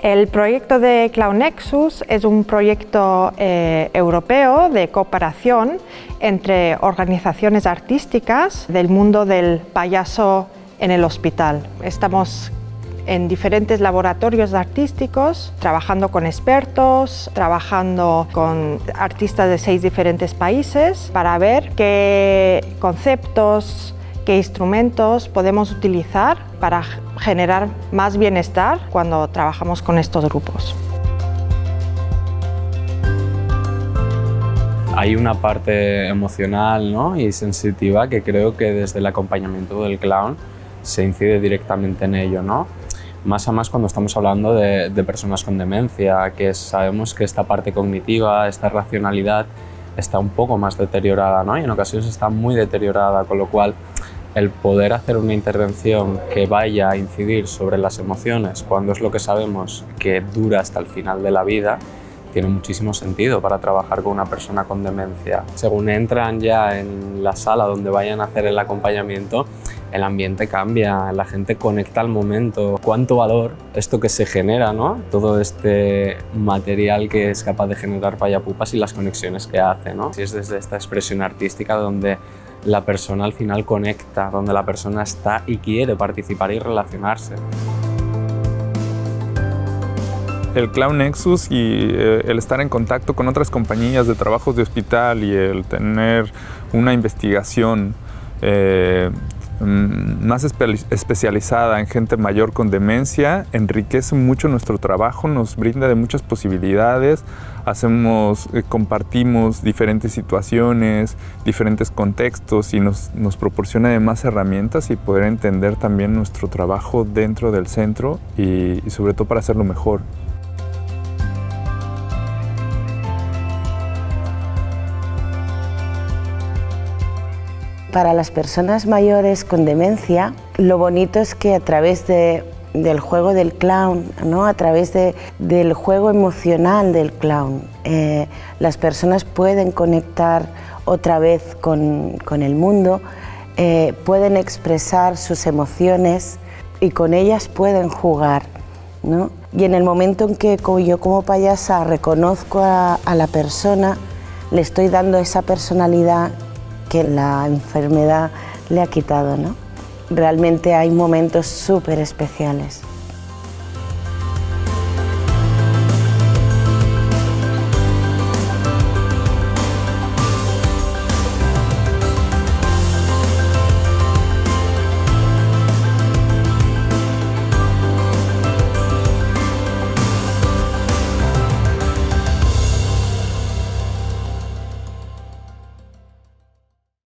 El proyecto de Clown Nexus es un proyecto europeo de cooperación entre organizaciones artísticas del mundo del payaso en el hospital. Estamos en diferentes laboratorios artísticos, trabajando con expertos, trabajando con artistas de 6 diferentes países para ver qué conceptos, qué instrumentos podemos utilizar para generar más bienestar cuando trabajamos con estos grupos. Hay una parte emocional, ¿no?, y sensitiva que creo que desde el acompañamiento del clown se incide directamente en ello, ¿no? Más a más cuando estamos hablando de personas con demencia, que sabemos que esta parte cognitiva, esta racionalidad está un poco más deteriorada, ¿no? Y en ocasiones está muy deteriorada, con lo cual el poder hacer una intervención que vaya a incidir sobre las emociones cuando es lo que sabemos que dura hasta el final de la vida, tiene muchísimo sentido para trabajar con una persona con demencia. Según entran ya en la sala donde vayan a hacer el acompañamiento, el ambiente cambia, la gente conecta al momento. Cuánto valor esto que se genera, ¿no? Todo este material que es capaz de generar Payapupas y las conexiones que hace, ¿no? Si es desde esta expresión artística donde la persona al final conecta, donde la persona está y quiere participar y relacionarse. El Clown Nexus y el estar en contacto con otras compañías de trabajos de hospital y el tener una investigación más especializada en gente mayor con demencia enriquece mucho nuestro trabajo, nos brinda de muchas posibilidades, compartimos diferentes situaciones, diferentes contextos y nos proporciona además herramientas y poder entender también nuestro trabajo dentro del centro y sobre todo para hacerlo mejor. Para las personas mayores con demencia, lo bonito es que a través del juego del clown, ¿no?, a través del juego emocional del clown, las personas pueden conectar otra vez con el mundo, pueden expresar sus emociones y con ellas pueden jugar, ¿no? Y en el momento en que yo como payasa reconozco a la persona, le estoy dando esa personalidad que la enfermedad le ha quitado, ¿no? Realmente hay momentos súper especiales.